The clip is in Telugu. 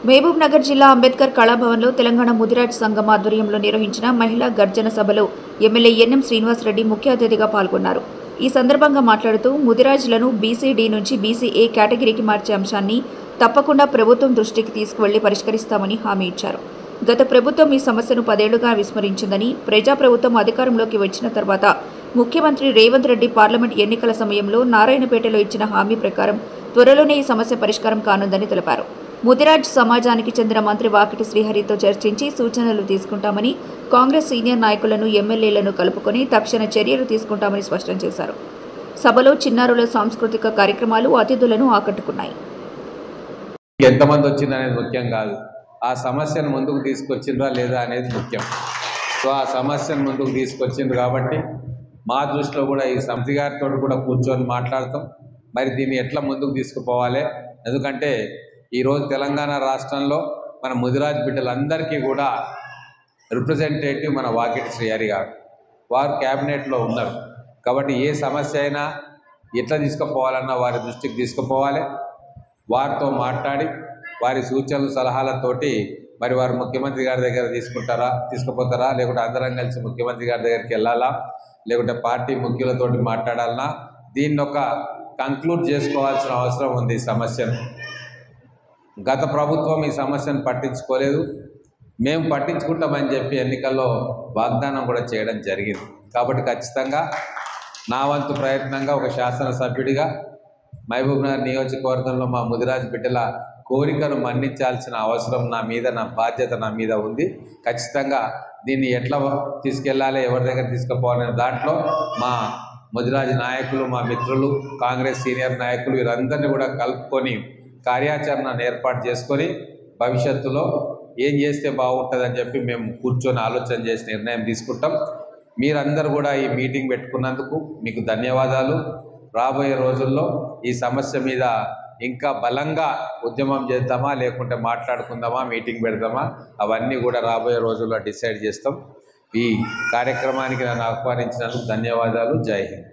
మహబూబ్ నగర్ జిల్లా అంబేద్కర్ కళాభవన్లో తెలంగాణ ముదిరాజ్ సంఘం ఆధ్వర్యంలో నిర్వహించిన మహిళా గర్జన సభలో ఎమ్మెల్యే ఎన్ఎం శ్రీనివాసరెడ్డి ముఖ్య అతిథిగా పాల్గొన్నారు. ఈ సందర్భంగా మాట్లాడుతూ ముదిరాజులను బీసీ-డి నుంచి బీసీ-ఏ కేటగిరీకి మార్చే అంశాన్ని తప్పకుండా ప్రభుత్వం దృష్టికి తీసుకువెళ్లి పరిష్కరిస్తామని హామీ ఇచ్చారు. గత ప్రభుత్వం ఈ సమస్యను 10 ఏళ్లుగా విస్మరించిందని, ప్రజాప్రభుత్వం అధికారంలోకి వచ్చిన తర్వాత ముఖ్యమంత్రి రేవంత్ రెడ్డి పార్లమెంట్ ఎన్నికల సమయంలో నారాయణపేటలో ఇచ్చిన హామీ ప్రకారం త్వరలోనే ఈ సమస్య పరిష్కారం కానుందని తెలిపారు. ముదిరాజ్ సమాజానికి చెందిన మంత్రి వాకిటి శ్రీహరితో చర్చించి సూచనలు తీసుకుంటామని, కాంగ్రెస్ సీనియర్ నాయకులను ఎమ్మెల్యేలను కలుపుకొని తక్షణ చర్యలు తీసుకుంటామని స్పష్టం చేశారు. సభలో చిన్నారుల సాంస్కృతిక కార్యక్రమాలు అతిథులను ఆకట్టుకున్నాయి. ఎంతమంది వచ్చిందనేది ముఖ్యం కాదు, ఆ సమస్యను ముందుకు తీసుకొచ్చిండ్రా లేదా అనేది ముఖ్యం. సో ఆ సమస్యను ముందుకు తీసుకొచ్చిండ్రు కాబట్టి మా దృష్టిలో కూడా ఈ సమితి గారితో కూడా కూర్చొని మాట్లాడతాం. మరి దీన్ని ఎట్లా ముందుకు తీసుకుపోవాలి, ఎందుకంటే ఈరోజు తెలంగాణ రాష్ట్రంలో మన ముదిరాజ్ బిడ్డలందరికీ కూడా రిప్రజెంటేటివ్ మన వాకిటి శ్రీహరి గారు, వారు క్యాబినెట్లో ఉన్నారు. కాబట్టి ఏ సమస్య అయినా ఎట్లా తీసుకుపోవాలన్నా వారి దృష్టికి తీసుకుపోవాలి. వారితో మాట్లాడి వారి సూచనలు సలహాలతోటి మరి వారు ముఖ్యమంత్రి గారి దగ్గర తీసుకుపోతారా, లేకుంటే అందరం కలిసి ముఖ్యమంత్రి గారి దగ్గరికి వెళ్ళాలా, లేకుంటే పార్టీ ముఖ్యులతోటి మాట్లాడాలన్నా, దీన్ని ఒక కంక్లూడ్ చేసుకోవాల్సిన అవసరం ఉంది. ఈ సమస్యను గత ప్రభుత్వం ఈ సమస్యను పట్టించుకోలేదు, మేము పట్టించుకుంటామని చెప్పి ఎన్నికల్లో వాగ్దానం కూడా చేయడం జరిగింది. కాబట్టి ఖచ్చితంగా నా వంతు ప్రయత్నంగా ఒక శాసనసభ్యుడిగా మహబూబ్ నగర్ నియోజకవర్గంలో మా ముదిరాజ్ బిడ్డల కోరికను మన్నించాల్సిన అవసరం నా మీద, నా బాధ్యత నా మీద ఉంది. ఖచ్చితంగా దీన్ని ఎట్లా తీసుకెళ్ళాలి, ఎవరి దగ్గర తీసుకుపోవాలనే దాంట్లో మా ముదిరాజ్ నాయకులు, మా మిత్రులు, కాంగ్రెస్ సీనియర్ నాయకులు వీరందరినీ కూడా కలుపుకొని కార్యాచరణను ఏర్పాటు చేసుకొని భవిష్యత్తులో ఏం చేస్తే బాగుంటుందని చెప్పి మేము కూర్చొని ఆలోచన చేసి నిర్ణయం తీసుకుంటాం. మీరందరూ కూడా ఈ మీటింగ్ పెట్టుకున్నందుకు మీకు ధన్యవాదాలు. రాబోయే రోజుల్లో ఈ సమస్య మీద ఇంకా బలంగా ఉద్యమం చేద్దామా, లేకుంటే మాట్లాడుకుందామా, మీటింగ్ పెడదామా, అవన్నీ కూడా రాబోయే రోజుల్లో డిసైడ్ చేస్తాం. ఈ కార్యక్రమానికి నన్ను ఆహ్వానించినందుకు ధన్యవాదాలు. జై హింద్.